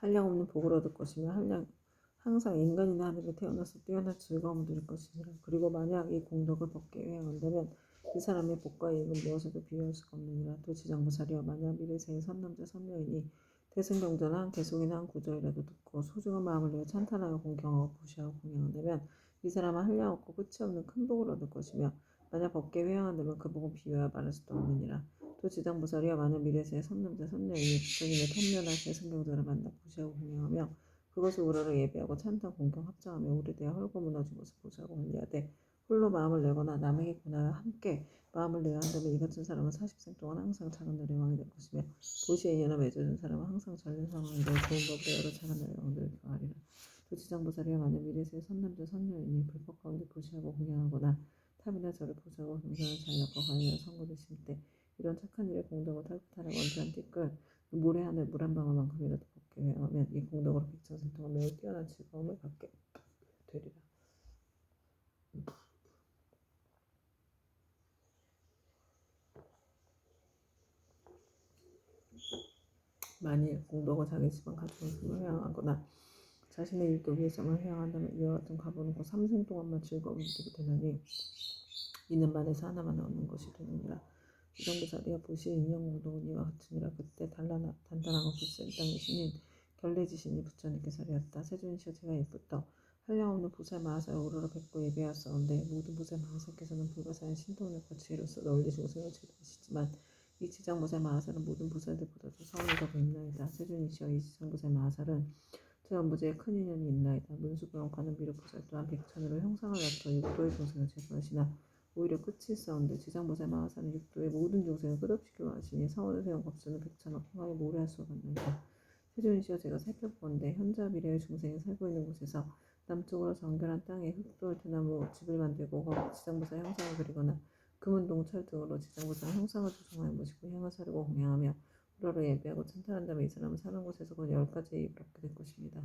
한량없는 복을 얻을 것이며 항상 인간이나 하늘에 태어나서 뛰어난 즐거움을 누릴 것이니라. 그리고 만약 이 공덕을 벗게 행한다면 이 사람의 복과 이익은 무엇에도 비교할 수가 없느니라. 또 지장보살이여 만약 미래세의 선남자 선녀이니 대승경전한 한 개송이나 한 구절이라도 듣고 소중한 마음을 내어 찬탄하여 공경하고 보시하고 공양한다면 이 사람은 한량없고 끝이 없는 큰 복을 얻을 것이며 만약 벗게 회양한다면 그 복은 비교하여 말할 수도 없느니라. 또 지장보살이여 만약 미래세의 선남자 선녀이니 부처님의 편면한 대승경전을 만나 보시하고 공양하며 그것을 우러러 예배하고 찬탄 공경 합장하며 오래되어 헐고 무너진 것을 보시하고 관리하되 홀로 마음을 내거나 남에게 권하여 함께 마음을 내야 한다면 이 같은 사람은 40생 동안 항상 작은 나라의 왕이 될 것이며 도시에 인연을 맺어준 사람은 항상 전륜 상황이 되어 좋은 법으로 여러 작은 나라의 왕들을 교하리라. 또 지장보살이여 만약 미래세의 선남자 선녀이니 불법 가운데 보시하고 공양하거나 탑이나 절을 보시하고 경전을 잘력과 관리하여 선고를 심때 이런 착한 일에 공덕을 탈탈하고 언제한 띠끌 모래 하늘 물 한 방울만큼이라도 벗게 회하면 이 공덕으로 백천생 동안 매우 뛰어난 즐거움을 갖게 되리라. 만일 공덕을 자기 집안 가족을 회양하거나 자신의 일도 위해서만 회양한다면 이와 같은 가보는 곧 3생 동안만 즐거움을 누리게 되나니 이는 만에서 하나만 얻는 것이 되느니라. 지정부자리가 보시에 인연공동은 이와 같으니라. 그때 단단하고 굳센 땅의 신인 결례지신이 부처님께 사리었다. 세존이시여 제가 이부터 한량없는 보살 마하사에 오로라 뵙고 예배하였사온데 모든 보살 마하사께서는 불가사의 신통력과 지혜로서 널리 중생을 지도하시지만 이 지장보살 마하살은 모든 보살들보다도 성이 더 뵙나이다. 세존이시여 이 지장보살 마하살은 저 연부제에 큰 인연이 있나이다. 문수부영과는 미륵보살 또한 백천으로 형상을 갖춰 육도의 중생을 제도하시나 오히려 끝이 있사온데 지장보살 마하사는 육도의 모든 중생을 끝없이 교화하시니 성원을 세운 법수는 백천억 홍하에 모래할 수가 없나이다. 세존이시여 제가 살펴보건대 현자 미래의 중생이 살고 있는 곳에서 남쪽으로 정결한 땅에 흙돌 대나무 집을 만들고 거기 지장보살 형상을 그리거나 금은 동철 등으로 지장보살 형상을 조성하여 모시고 향을 사르고 공양하며 우러러 예배하고 찬탄한 다음에 이 사람은 사는 곳에서 곧 10가지의 입을 얻게 될 것입니다.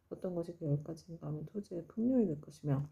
어떤 것이 그 10가지인가 하면 토지의 풍요이 될 것이며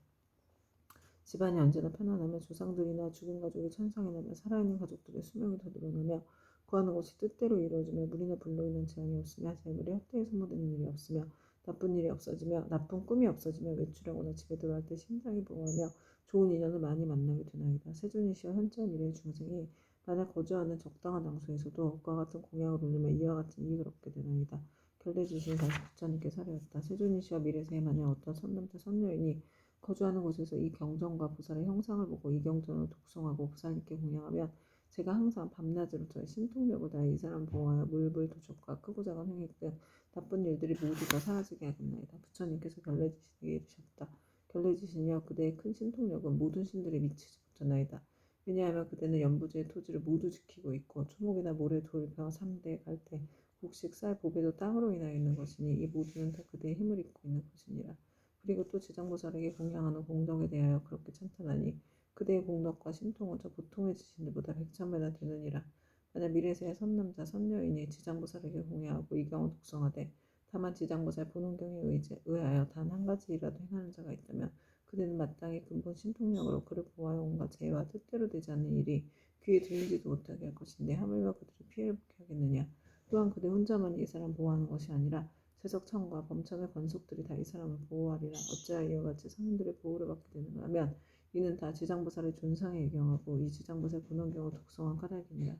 집안이 언제나 편안하며 조상들이나 죽은 가족이 천상에 나며 살아있는 가족들의 수명이 더 늘어나며 구하는 것이 뜻대로 이루어지며 물이나 불로 인한 재앙이 없으며 재물이 헛되이 소모되는 일이 없으며 나쁜 일이 없어지며 나쁜 꿈이 없어지며 외출하거나 집에 들어갈 때 심장이 부어하며 좋은 인연을 많이 만나게 되나이다. 세존이시여 현재 미래의 중생이 만약 거주하는 적당한 장소에서도 그와 같은 공양을 올리면 이와 같은 이익을 얻게 되나이다. 결례주신 다시 부처님께 사례였다. 세존이시여 미래세에 만약 어떤 선남자 선녀이니 거주하는 곳에서 이 경전과 보살의 형상을 보고 이 경전을 독송하고 보살님께 공양하면 제가 항상 밤낮으로 저의 신통력을 다해 이 사람 보호하여 물불 도적과 크고 작은 횡액 등 나쁜 일들이 모두 다 사라지게 하겠나이다. 부처님께서 결례지신에게 이르셨다. 결례지신이여 그대의 큰 신통력은 모든 신들이 미치지 못하나이다. 왜냐하면 그대는 연부지의 토지를 모두 지키고 있고 초목이나 모래, 돌, 벼, 삼대, 갈대, 곡식, 쌀, 보배도 땅으로 인하여 있는 것이니 이 모두는 다 그대의 힘을 입고 있는 것이니라. 그리고 또 지장보살에게 공양하는 공덕에 대하여 그렇게 찬탄하니 그대의 공덕과 신통은 저 보통의 지신들보다 100,000배나 되느니라. 만약 미래세의 선남자 선녀이니 지장보살에게 공양하고 이 경을 독성하되 다만 지장보살 본원경에 의하여 단 한 가지라도 행하는 자가 있다면 그대는 마땅히 근본 신통력으로 그를 보호하여 온갖 죄와 뜻대로 되지 않는 일이 귀에 들리지도 못하게 할 것인데 하물며 그들을 피해를 보게 하겠느냐. 또한 그대 혼자만이 이 사람 보호하는 것이 아니라 세석천과 범천의 권속들이 다 이 사람을 보호하리라. 어찌하여 이와 같이 성인들의 보호를 받게 되는가 하면 이는 다 지장보살의 존상에 의경하고 이 지장보살 본원경을 독성한 까닭이니라.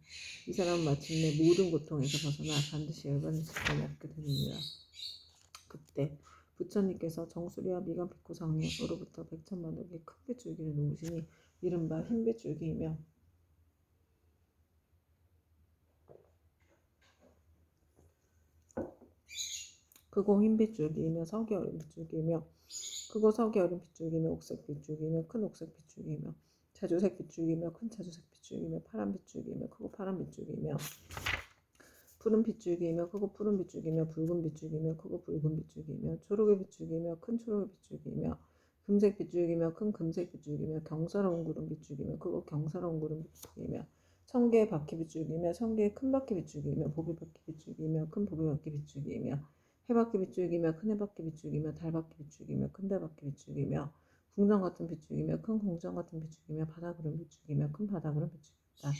이 사람은 마침내 모든 고통에서 벗어나 반드시 열반의 직감을 얻게 되느니라. 그때 부처님께서 정수리와 미간 비코 장로로부터 100,000만억의 큰 빗줄기를 놓으시니 이른바 흰 빗줄기이며 크고 흰 빗줄기이며 석이 어린 빗줄기이며 크고 석이 어린 빗줄기이며 옥색 빗줄기이며 큰 옥색 빗줄기이며 자주색 빗줄기이며 큰 자주색 빗줄기이며 파란 빗줄기이며 크고 파란 빗줄기이며 푸른 빗줄기이며 크고 푸른 빗줄기이며 붉은 빗줄기이며 크고 붉은 빗줄기이며 초록의 빗줄기이며 큰 초록의 빗줄기이며 금색 빗줄기이며 큰 금색 빗줄기이며 경사로운 구름 빗줄기이며 크고 경사로운 구름 빗줄기이며 1000개의 바퀴 빗줄기이며 1000개의 큰 바퀴 빗줄기이며 보비 바퀴 빗줄기이며 큰 보비 바퀴 빗줄기이며 해바퀴 빗줄기이며 큰 해바퀴 빗줄기이며 달바퀴 빗줄기이며 큰 달바퀴 빗줄기이며 궁정 같은 빗줄기이며 큰 궁정 같은 빗줄기이며 바다구름 빗줄기이며 큰 바다구름 빗줄기다.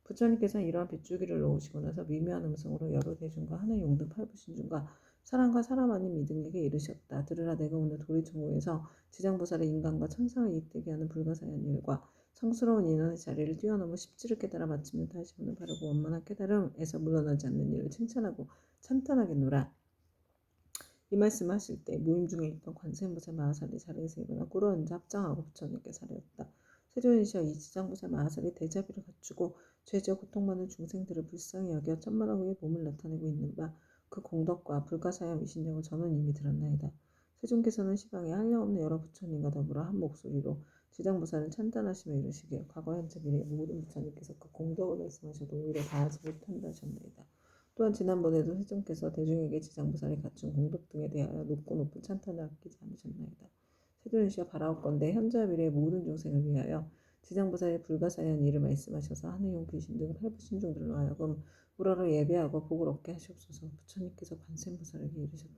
부처님께서는 이러한 빗줄기를 놓으시고 나서 미묘한 음성으로 여러 대중과 하늘 용등 8부신중과 사람과 사람 아닌 믿음에게 이르셨다. 들으라 내가 오늘 도리천국에서 지장보살의 인간과 천상을 이익되게 하는 불가사의한 일과 성스러운 인원의 자리를 뛰어넘어 십지를 깨달아 마침내 다시 오는 바르고 원만한 깨달음에서 물러나지 않는 일을 칭찬하고 찬탄하겠노라. 이 말씀을 하실 때 모임 중에 있던 관세음보살 마하살이 자리에서 일어나 꿇어앉아 합장하고 부처님께 사례했다. 세존이시여 이 지장보살 마하살이 대자비를 갖추고 죄지어 고통받는 중생들을 불쌍히 여겨 천만화 후에 몸을 나타내고 있는 바 그 공덕과 불가사의한 위신력을 저는 이미 들었나이다. 세존께서는 시방에 한량없는 여러 부처님과 더불어 한 목소리로 지장보살을 찬탄하시며 이르시길 과거 현재 미래 모든 부처님께서 그 공덕을 말씀하셔도 오히려 다하지 못한다 하셨나이다. 또한 지난번에도 세존께서 대중에게 지장보살이 갖춘 공덕 등에 대하여 높은 찬탄을 아끼지 않으셨나이다. 세존이시여 바라옵건대 현재와 미래의 모든 중생을 위하여 지장보살의 불가사의한 일을 말씀하셔서 하늘용 귀신 등 할부신중들로 하여금 우러러 예배하고 복을 얻게 하시옵소서. 부처님께서 관세음보살에게 이르셨다.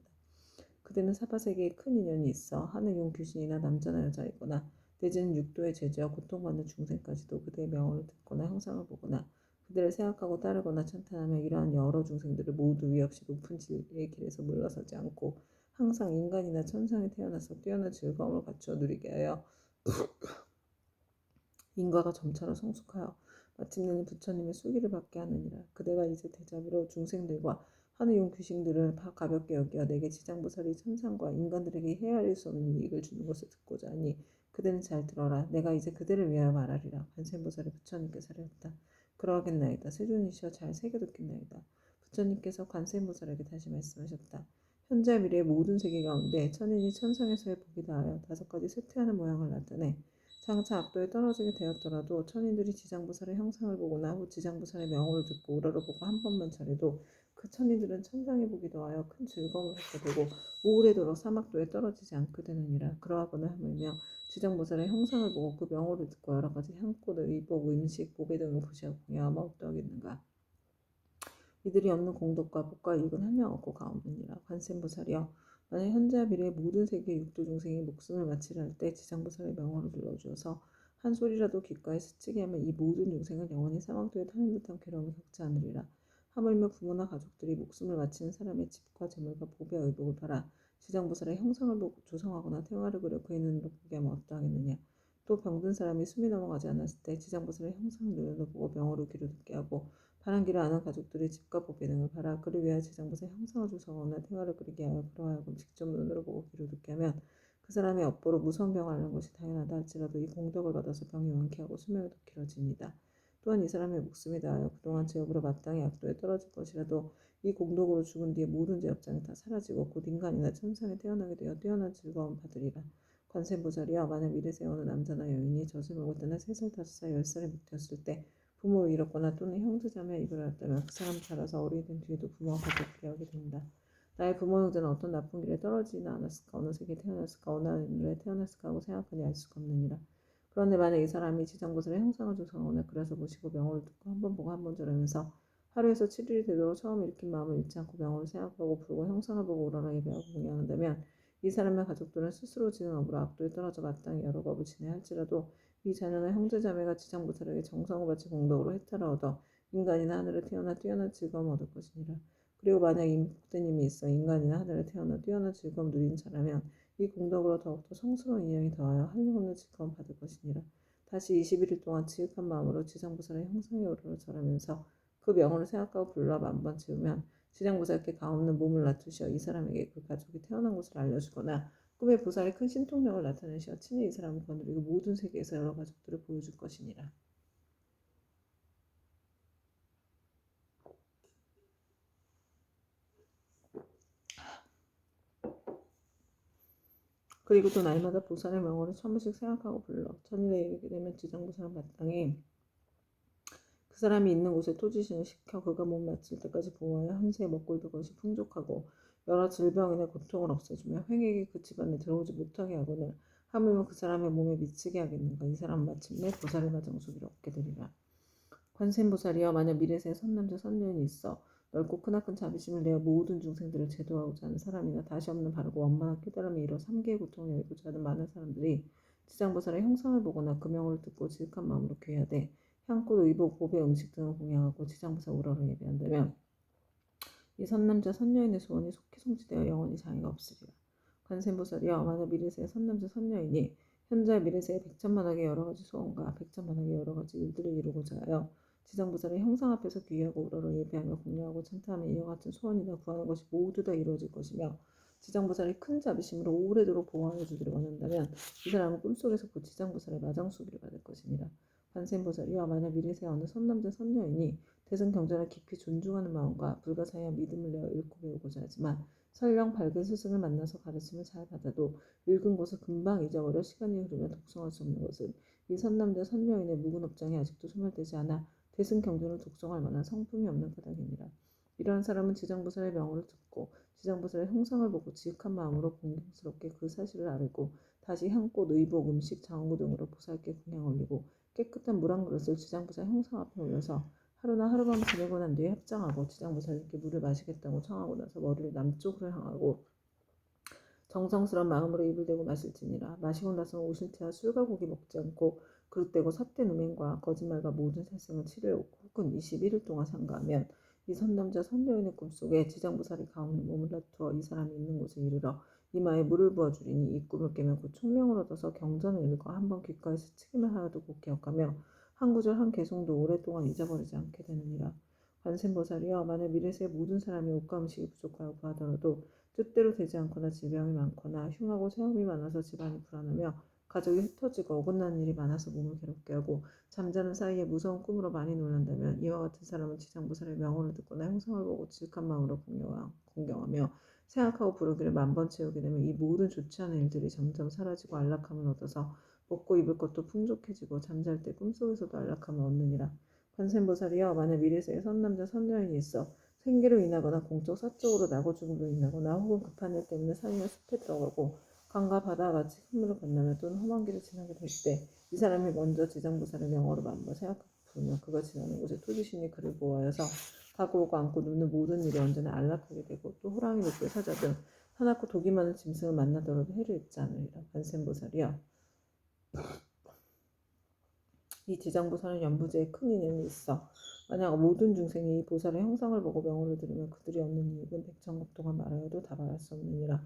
그대는 사바세계에 큰 인연이 있어 하늘용 귀신이나 남자나 여자이거나 내지는 육도의 죄지와 고통받는 중생까지도 그대의 명언을 듣거나 형상을 보거나 그들을 생각하고 따르거나 찬탄하며 이러한 여러 중생들을 모두 위협 없이 높은 진리의 길에서 물러서지 않고 항상 인간이나 천상에 태어나서 뛰어난 즐거움을 갖추어 누리게 하여 인과가 점차로 성숙하여 마침내는 부처님의 수기를 받게 하느니라. 그대가 이제 대자비로 중생들과 하늘용 귀신들을 가볍게 여겨 내게 지장보살이 천상과 인간들에게 헤아릴 수 없는 이익을 주는 것을 듣고자 하니 그대는 잘 들어라. 내가 이제 그대를 위하여 말하리라. 관세음보살이 부처님께 사례했다. 그러하겠나이다. 세존이시여 잘 새겨듣겠나이다. 부처님께서 관세음보살에게 다시 말씀하셨다. 현재 미래의 모든 세계 가운데 천인이 천상에서의 복이 다하여 5가지 쇠퇴하는 모양을 나타내 장차 악도에 떨어지게 되었더라도 천인들이 지장보살의 형상을 보거나 후 지장보살의 명호를 듣고 우러러보고 한 번만 차려도 그 천인들은 천상의 복이 더하여 큰 즐거움을 갖게 되고 오래도록 사막도에 떨어지지 않게 되느니라. 그러하거나 하물며 지장보살의 형상을 보고 그 명호를 듣고 여러 가지 향꽃, 의복, 음식, 보배 등을 보시어 공양하면 어떠하겠는가. 이들이 얻는 공덕과 복과 이익은 한량 없고 가없느니라. 관세음보살이여 만약 현재와 미래의 모든 세계의 육도 중생이 목숨을 마치려 할 때 지장보살의 명호를 불러주어서 한 소리라도 귓가에 스치게 하면 이 모든 중생은 영원히 사망도에 타는 듯한 괴로움을 겪지 않으리라. 하물며 부모나 가족들이 목숨을 마치는 사람의 집과 재물과 보배 의복을 팔아 지장보살의 형상을 보고 조성하거나 태화를 그려 그의 눈으로 보게 하면 어떠하겠느냐. 또 병든 사람이 숨이 넘어가지 않았을 때 지장보살의 형상을 눈으로 보고 명호를 귀로 듣게 하고 바람기를 아는 가족들이 집과 보배 등을 팔아 그를 위하여 지장보살 형상을 조성하거나 태화를 그리게 하여 그러하여금 직접 눈으로 보고 귀로 듣게 하면 그 사람의 업보로 무서운 병을 앓는 것이 당연하다 할지라도 이 공덕을 받아서 병이 완쾌하고 수명이 더 길어집니다. 또한 이 사람의 목숨이 다하여 그동안 죄업으로 마땅히 악도에 떨어질 것이라도 이 공덕으로 죽은 뒤에 모든 죄업장이 다 사라지고 곧 인간이나 천상에 태어나게 되어 뛰어난 즐거움 받으리라. 관세음보살이여 만약 미래세 어느 남자나 여인이 젖을 먹을 때나 3살, 5살, 10살이 못 되었을 때 부모를 잃었거나 또는 형제자매의 입을 하였다면 그 사람 자라서 어린이 된 뒤에도 부모와 같이 그리하게 된다. 나의 부모 형제는 어떤 나쁜 길에 떨어지지는 않았을까 어느 세계에 태어났을까 어느 하늘에 태어났을까 하고 생각하니 알 수가 없느니라. 그런데 만약 이 사람이 지장보살의 형상을 조성하거나 그래서 보시고 명호를 듣고 한 번 보고 한 번 저러면서 하루에서 7일이 되도록 처음 일으킨 마음을 잃지 않고 명호를 생각하고 부르고 형상을 보고 우러러 예배하고 공양한다면 이 사람의 가족들은 스스로 지은 업으로 악도에 떨어져 마땅히 여러 겁을 지내야 할지라도 이 자녀나 형제자매가 지장보살에게 정성을 바치 공덕으로 혜택을 얻어 인간이나 하늘에 태어나 뛰어난 즐거움을 얻을 것이니라. 그리고 만약 이 복된 힘이 있어 인간이나 하늘에 태어나 뛰어난 즐거움 누린 자라면 이 공덕으로 더욱더 성스러운 인연이 더하여 한량없는 즐거움 받을 것이니라. 다시 21일 동안 지극한 마음으로 지장보살의 형상에 오르러 절하면서 그 명호를 생각하고 불러 만번 지으면 지장보살께 가없는 몸을 낮추시어 이 사람에게 그 가족이 태어난 곳을 알려주거나 꿈에 보살의 큰 신통력을 나타내시어 친히 이 사람을 거느리고 모든 세계에서 여러 가족들을 보여줄 것이니라. 그리고 또 날마다 보살의 명호를 1000번씩 생각하고 불러 천일에 이르게 되면 지장보살은 마땅히 그 사람이 있는 곳에 토지신을 시켜 그가 몸 마칠 때까지 보호하여 한세에 먹고 입을 것이 풍족하고 여러 질병이나 고통을 없애주며 횡액이 그 집안에 들어오지 못하게 하거늘 하물며 그 사람의 몸에 미치게 하겠는가. 이 사람은 마침내 보살의 마정수기를 얻게 되리라. 관세음보살이여 만약 미래세에 선남자 선녀인이 있어 넓고 크나큰 자비심을 내어 모든 중생들을 제도하고자 하는 사람이나 다시 없는 바르고 원만한 깨달음이 이뤄 3계의 고통을 열고자 하는 많은 사람들이 지장보살의 형상을 보거나 그 명호를 듣고 지극한 마음으로 귀하되 향꽃, 의복, 보배, 음식 등을 공양하고 지장보살 우러러 예배한다면 이 선남자 선여인의 소원이 속히 성취되어 영원히 장애가 없으리라. 관세음보살이여 만약 미래세의 선남자 선여인이 현재 미래세의 백천만학의 여러가지 소원과 백천만학의 여러가지 일들을 이루고자 하여 지장보살의 형상 앞에서 귀하고 우러러 예배하며 공양하고 찬타하며 이와 같은 소원이나 구하는 것이 모두 다 이루어질 것이며 지장보살이 큰 자비심으로 오래도록 보호하여 주기를 원한다면 이 사람은 꿈속에서 곧 지장보살의 마장수기를 받을 것이니라. 관세음보살이여 만약 미래세의 어느 선남자 선여인이 대승 경전을 깊이 존중하는 마음과 불가사의한 믿음을 내어 읽고 배우고자 하지만 설령 밝은 스승을 만나서 가르침을 잘 받아도 읽은 것을 금방 잊어버려 시간이 흐르면 독송할 수 없는 것은 이 선남자 선여인의 묵은 업장이 아직도 소멸되지 않아 대승 경전을 독송할 만한 성품이 없는 까닭이니라. 이러한 사람은 지장보살의 명호를 듣고 지장보살의 형상을 보고 지극한 마음으로 공경스럽게 그 사실을 알고 다시 향꽃, 의복, 음식, 장구 등으로 보살께 공양 올리고 깨끗한 물 한 그릇을 지장보살 형상 앞에 올려서 하루나 하룻밤 지내고 난 뒤에 합장하고 지장보살께 물을 마시겠다고 청하고 나서 머리를 남쪽으로 향하고 정성스러운 마음으로 입을 대고 마실지니라. 마시고 나서 오실때와 술과 고기 먹지 않고 그릇되고 삿된 음행과 거짓말과 모든 살생을 7일 혹은 21일 동안 삼가하면 이 선남자 선여인의 꿈속에 지장보살이 가운데 몸을 놔두어 이 사람이 있는 곳에 이르러 이마에 물을 부어주리니 이 꿈을 깨면 곧 총명을 얻어서 경전을 읽어 한번 귓가에 스치기만 하여도 곧 기억하며 한 구절 한 개송도 오랫동안 잊어버리지 않게 되느니라. 관세음보살이여 만약 미래세의 모든 사람이 옷과 음식이 부족하여 구하더라도 뜻대로 되지 않거나 질병이 많거나 흉하고 세움이 많아서 집안이 불안하며 가족이 흩어지고 어긋나는 일이 많아서 몸을 괴롭게 하고 잠자는 사이에 무서운 꿈으로 많이 놀란다면 이와 같은 사람은 지장보살의 명호를 듣거나 형상을 보고 지극한 마음으로 공경하며 생각하고 부르기를 만번 채우게 되면 이 모든 좋지 않은 일들이 점점 사라지고 안락함을 얻어서 먹고 입을 것도 풍족해지고 잠잘 때 꿈속에서도 안락함을 얻느니라. 관세음보살이여 만약 미래세에 선남자 선여인이 있어 생계로 인하거나 공적 사적으로 나고 죽음으로 인하거나 혹은 급한 일 때문에 산이나 숲에 들어가고 강과 바다와 같이 큰 물을 건너며 또는 험한 길을 지나게 될 때 이 사람이 먼저 지장보살의 명호로 만번 생각하고 부르며 그가 지나는 곳에 토지신이 그를 보호하여서 가고 오고 앉고 눕는 모든 일이 언제나 안락하게 되고 또 호랑이 늑대 사자 등 하나고 독이 많은 짐승을 만나더라도 해를 입지 않으리라. 관세음보살이여 이 지장보살은 연부제에 큰 인연이 있어 만약 모든 중생이 이 보살의 형상을 보고 명호를 들으면 그들이 얻는 이익은 백천급 동안 말하여도 다 말할 수 없느니라.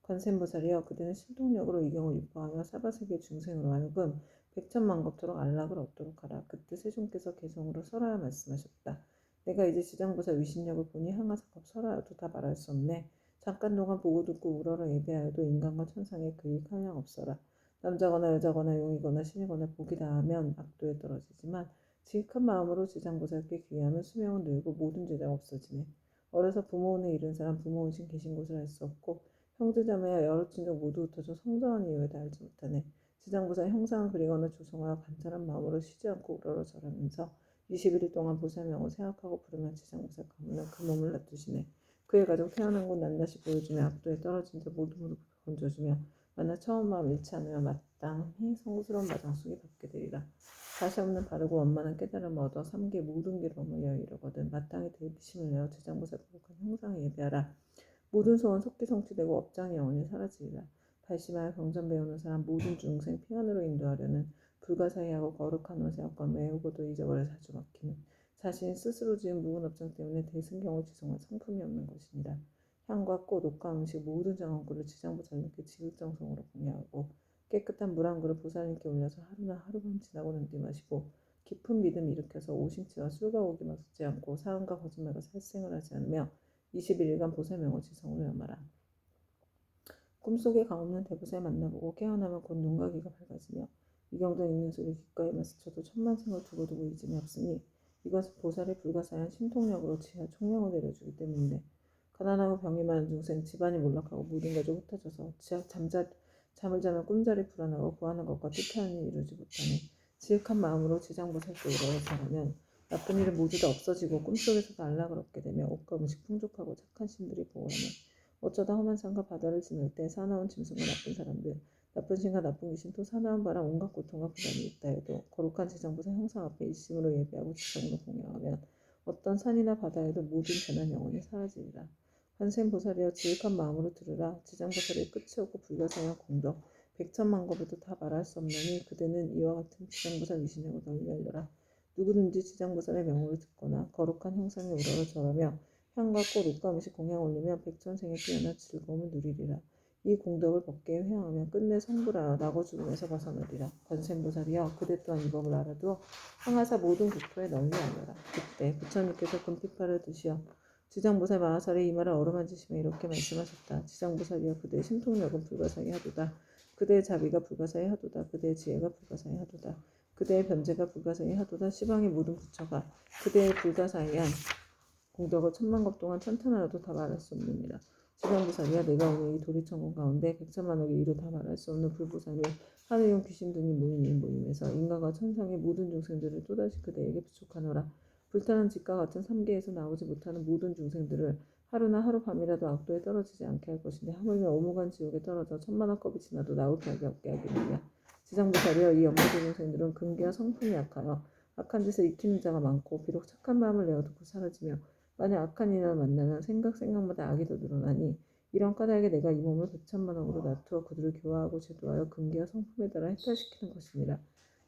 관세음보살이여 그대는 신통력으로 이 경을 유포하며 사바세계 중생으로 하여금 백천만급토록 안락을 얻도록 하라. 그때 세존께서 개성으로 설하여 말씀하셨다. 내가 이제 지장보살 위신력을 보니 항아사급 설하여도 다 말할 수 없네. 잠깐 동안 보고 듣고 우러러 예배하여도 인간과 천상에 그 이익 한량 없어라. 남자거나 여자거나 용이거나 신이거나 복이 다하면 악도에 떨어지지만 지극한 마음으로 지장보살께 귀하면 수명은 늘고 모든 죄가 없어지네. 어려서 부모운을 잃은 사람 부모운신 계신 곳을 알 수 없고 형제자매와 여러 친족 모두 흩어져 성장한 이유에 다 알지 못하네. 지장보살 형상을 그리거나 조성하여 간절한 마음으로 쉬지 않고 우러러 절하면서 21일 동안 보살명을 생각하고 부르며 지장보살 가문은 그 몸을 놔두시네. 그의 가족 태어난 곳 낱낱이 보여주며 악도에 떨어진 자 모두 무릎을 건져주며 만나 처음 마음 잃지 않으며 마땅히 성스러운 마장수기 받게 되리라. 다시 없는 바르고 원만한 깨달음을 얻어 삼계 모든 길을 어물려 이르거든 마땅히 대비심을 내어 지장보살 거룩한 형상에 예배하라. 모든 소원 속기 성취되고 업장이 영원히 사라지리라. 발심하여 경전 배우는 사람 모든 중생 피안으로 인도하려는 불가사의하고 거룩한 옷의 악과 매우고도 잊어버려 자주 막히는 자신이 스스로 지은 묵은 업장 때문에 대승경을 지성할 성품이 없는 것이니라. 향과 꽃, 옷과 음식 모든 정원구를 지장보살님께 지극정성으로 공양하고 깨끗한 물 한 그릇 보살님께 올려서 하루나 하룻밤 지나고 난 뒤 마시고 깊은 믿음 일으켜서 오심치와 술과 고기 먹지 않고 사음과 거짓말과 살생을 하지 않으며 21일간 보살명을 지성으로 염하라. 꿈속에 가없는 대보살 만나보고 깨어나면 곧 눈과 귀가 밝아지며 이경전 읽는 소리 귓가에만 스쳐도 천만생을 두고두고 잊음이 없으니 이것은 보살의 불가사의한 신통력으로 지하 총명을 내려주기 때문이네. 가난하고 병이 많은 중생 집안이 몰락하고 모든 가족 흩어져서 잠을 자면 꿈자리 불안하고 구하는 것과 뜻하는 일이 이루지 못하네. 지극한 마음으로 지장보살께 이르러 잘하면 나쁜 일은 모두 다 없어지고 꿈속에서도 안락을 얻게 되며 옷과 음식 풍족하고 착한 신들이 보호하며 어쩌다 험한 산과 바다를 지날 때 사나운 짐승과 나쁜 사람들 나쁜 신과 나쁜 귀신 또 사나운 바람 온갖 고통과 부담이 있다 해도 거룩한 지장보살 형상 앞에 일심으로 예배하고 지성으로 공양하면 어떤 산이나 바다에도 모든 재난 영원히 사라지리라. 관세음보살이여 지극한 마음으로 들으라. 지장보살의 끝이 없고 불가사의한 공덕 백천만고보도 다 말할 수 없나니 그대는 이와 같은 지장보살 위신력을 널리 알려라. 누구든지 지장보살의 명호를 듣거나 거룩한 형상에 우러러 절하며 향과 꽃, 옷과 음식 공양 올리며 백천생의 뛰어난 즐거움을 누리리라. 이 공덕을 법계에 회항하면 끝내 성불하여 나고 죽음에서 벗어나리라. 권센보살이여 그대 또한 이 법을 알아두어 항하사 모든 국토에 널리 알려라. 그때 부처님께서 금빛발을 드시어 지장보살 마하살의 이마를 어루만지시며 이렇게 말씀하셨다. 지장보살이여 그대의 신통력은 불가사의 하도다. 그대의 자비가 불가사의 하도다. 그대의 지혜가 불가사의 하도다. 그대의 변제가 불가사의 하도다. 시방의 모든 부처가 그대의 불가사의한 공덕을 천만겁 동안 찬탄하여도 다 말할 수 없느니라. 지방보살이야 내가 오늘 이 도리천공 가운데 백천만억의 이루 다 말할 수 없는 불보살을 하늘용 귀신 등이 모인 이 모임에서 인간과 천상의 모든 중생들을 또다시 그대에게 부축하노라. 불타는 집과 같은 삼계에서 나오지 못하는 모든 중생들을 하루나 하루밤이라도 악도에 떨어지지 않게 할 것인데 하물며 오무간 지옥에 떨어져 천만억 겁이 지나도 나오게 하게 없게 하겠느냐. 지장보살이여 이 연보의 중생들은 근기와 성품이 약하여 악한 짓을 익히는 자가 많고 비록 착한 마음을 내어두고 사라지며 만약 악한 인연을 만나면 생각마다 악이 더 늘어나니 이런 까닭에 내가 이 몸을 백천만억으로 놔두어 그들을 교화하고 제도하여 근기와 성품에 따라 해탈시키는 것이니라.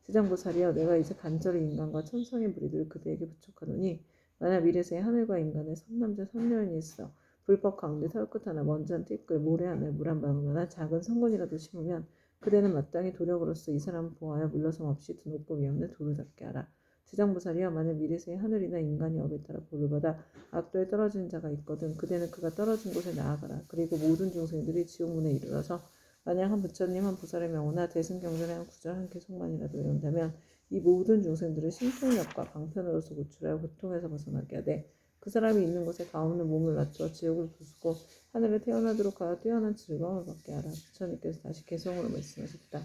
지장보살이여 내가 이제 간절히 인간과 천상의 무리들을 그대에게 부축하노니 만약 미래세에 하늘과 인간의 선남자 선녀인이 있어 불법 가운데 털끝 하나 먼지한 띠끌 모래 하나 물 한 방울만한 작은 성군이라도 심으면 그대는 마땅히 도력으로서 이 사람을 보아하여 물러섬 없이 드높고 위없는 돌을 닦게 하라. 지장보살이여 만약 미래세에 하늘이나 인간이 업에 따라 벌을 받아 악도에 떨어지는 자가 있거든 그대는 그가 떨어진 곳에 나아가라. 그리고 모든 중생들이 지옥문에 이르러서 만약 한 부처님 한 보살의 명호나 대승경전의 한 구절 한 개속만이라도 외운다면 이 모든 중생들을 신통력과 방편으로서 구출하여 고통에서 벗어나게 하되 그 사람이 있는 곳에 가없는 몸을 낮추어 지옥을 부수고 하늘에 태어나도록 하여 뛰어난 즐거움을 받게 하라. 부처님께서 다시 개성으로 말씀하셨다.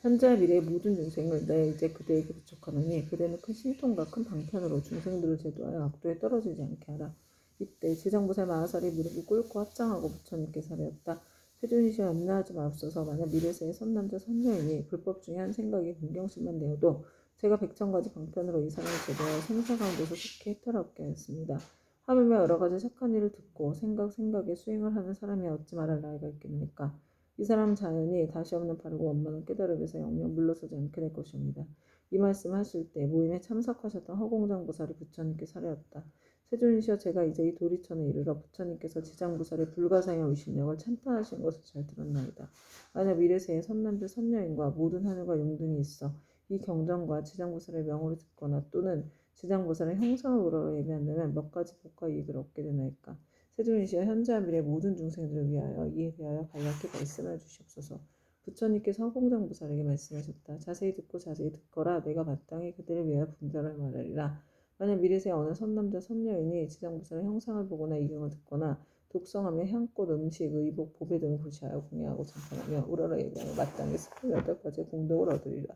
현재와 미래의 모든 중생을 내 이제 그대에게 부축하노니 그대는 큰 신통과 큰 방편으로 중생들을 제도하여 악도에 떨어지지 않게 하라. 이때 지장보살 마하살이 무릎을 꿇고 합장하고 부처님께 살하였다. 세존이시여 염려하지 마옵소서. 만약 미래세의 선남자 선녀이니 불법 중에 한 생각이 긍경심만 내어도 제가 백천가지 방편으로 이 사람을 제도하여 생사 가운데서 속히 해탈하게 하였습니다. 하물며 여러 가지 착한 일을 듣고 생각에 수행을 하는 사람이 어찌 말할 나이가 있겠나이까. 이 사람은 자연히 다시 없는 바르고 원만한 깨달음에서 영영 물러서지 않게 될 것입니다. 이 말씀하실 때 모임에 참석하셨던 허공장보살이 부처님께 살하였다. 세존이시여 제가 이제 이 도리천에 이르러 부처님께서 지장보살의 불가사의 의심력을 찬탄하신 것을 잘 들었나이다. 만약 미래세에 선남자 선녀인과 모든 하늘과 용등이 있어 이 경전과 지장보살의 명호를 듣거나 또는 지장보살의 형상을 우러러 예배한다면 몇 가지 복과 이익을 얻게 되나이까. 세존이시여 현재와 미래 모든 중생들을 위하여 이에 대하여 간략히 말씀해 주시옵소서. 부처님께서 허공장보살에게 말씀하셨다. 자세히 듣고 자세히 듣거라. 내가 마땅히 그들을 위하여 분별을 말하리라. 만약 미래세 어느 선남자 선녀인이 지장보살의 형상을 보거나 이경을 듣거나 독성하며 향꽃, 음식, 의복, 보배 등을 불시하여 공양하고 찬탄하며 우러러 예배하며 마땅히 28가지의 공덕을 얻으리라.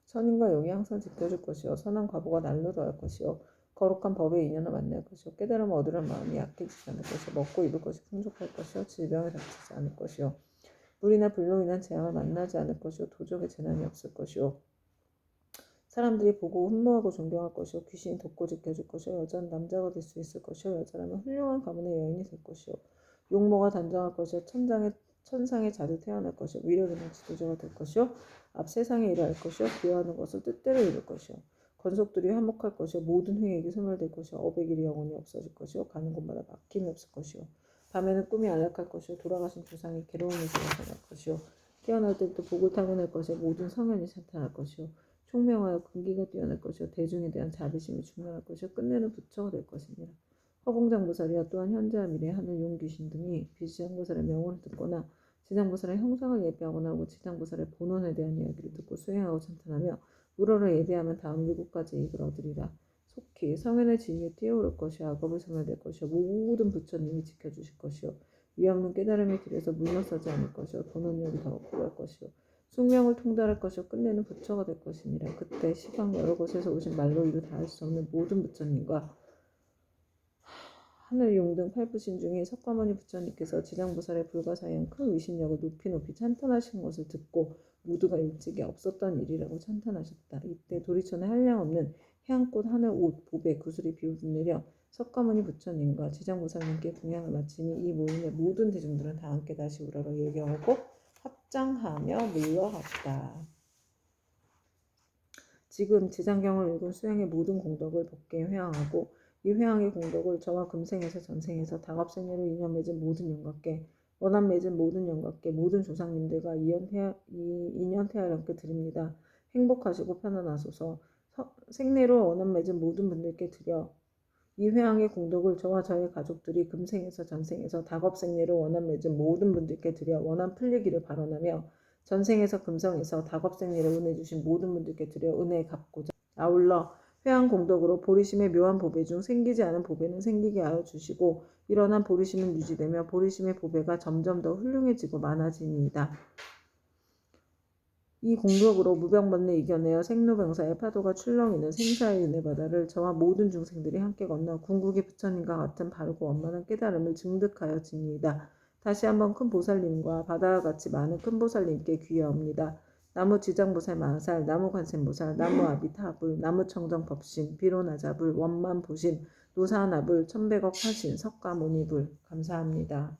선인과 용이 항상 지켜줄 것이요 선한 과보가 날로 더할 것이요 거룩한 법의 인연을 만날 것이요 깨달음을 얻으려는 마음이 약해지지 않을 것이요 먹고 입을 것이 풍족할 것이요 질병에 다치지 않을 것이요 물이나 불로 인한 재앙을 만나지 않을 것이요 도적의 재난이 없을 것이요 사람들이 보고 흠모하고 존경할 것이요 귀신이 돕고 지켜줄 것이요 여자는 남자가 될 수 있을 것이요 여자라면 훌륭한 가문의 여인이 될 것이요 용모가 단정할 것이요 천상의 자주 태어날 것이요 위력 있는 지도자가 될 것이요 앞 세상에 일할 것이요 기여하는 것을 뜻대로 이룰 것이요 권속들이 화목할 것이요 모든 횡액이 소멸될 것이요 업의 길이 영원히 없어질 것이요 가는 곳마다 막힘이 없을 것이요 밤에는 꿈이 안락할 것이요 돌아가신 조상이 괴로움에서 벗어날 것이요 태어날 때부터 복을 타고날 것이요 모든 성현이 찬탄할 것이요 총명하여 근기가 뛰어날 것이요 대중에 대한 자비심이 충만할 것이요 끝내는 부처가 될 것입니다. 허공장보살이야 또한 현재와 미래 하늘 용귀신 등이 비지장보살의 명호를 듣거나 지장보살의 형상을 예배하거나 하고 지장보살의 본원에 대한 이야기를 듣고 수행하고 찬탄하며 우러러 예배하면 다음 7가지 이익을 얻으리라. 속히 성현의 진위에 뛰어오를 것이요 악업을 소멸될 것이요 모든 부처님이 지켜주실 것이요 위없는 깨달음의 길에서 물러서지 않을 것이요 본원력이 더 고할 것이요 숙명을 통달할 것이요 끝내는 부처가 될 것이니라. 그때 시방 여러 곳에서 오신 말로 이루 다할 수 없는 모든 부처님과 하늘 용등 8부신 중에 석가모니 부처님께서 지장보살의 불가사의한 큰 의심력을 높이 찬탄하신 것을 듣고 모두가 일찍이 없었던 일이라고 찬탄하셨다. 이때 도리천에 한량없는 향꽃, 하늘, 옷, 보배, 구슬이 비오듯내려 석가모니 부처님과 지장보살님께 공양을 마치니 이 모임의 모든 대중들은 다 함께 다시 우러러 예경하고 합장하며 물러갔다. 지금 지장경을 읽은 수행의 모든 공덕을 법계에 회항하고 이 회왕의 공덕을 저와 금생에서 전생에서 다갑생애로 인연 맺은 모든 영광께 원한 맺은 모든 영광께 모든 조상님들과 인연 태아령께 드립니다. 행복하시고 편안하소서. 생내로 원한 맺은 모든 분들께 드려 이 회왕의 공덕을 저와 저의 가족들이 금생에서 전생에서 다겁생례로 원한 맺은 모든 분들께 드려 원한 풀리기를 발언하며 전생에서 금성에서 다겁생례를 은혜 주신 모든 분들께 드려 은혜 갚고자 아울러 회왕 공덕으로 보리심의 묘한 보배 중 생기지 않은 보배는 생기게 하여 주시고 일어난 보리심은 유지되며 보리심의 보배가 점점 더 훌륭해지고 많아지니이다. 이 공덕으로 무병번뇌 이겨내어 생로병사의 파도가 출렁이는 생사의 은혜 바다를 저와 모든 중생들이 함께 건너 궁극의 부처님과 같은 바르고 원만한 깨달음을 증득하여 지니이다. 다시 한번 큰 보살님과 바다와 같이 많은 큰 보살님께 귀하옵니다. 나무 지장보살 마하살, 나무 관세음보살, 나무 아비타불, 나무 청정법신, 비로나자불, 원만보신, 노사나불, 천백억 화신, 석가모니불 감사합니다.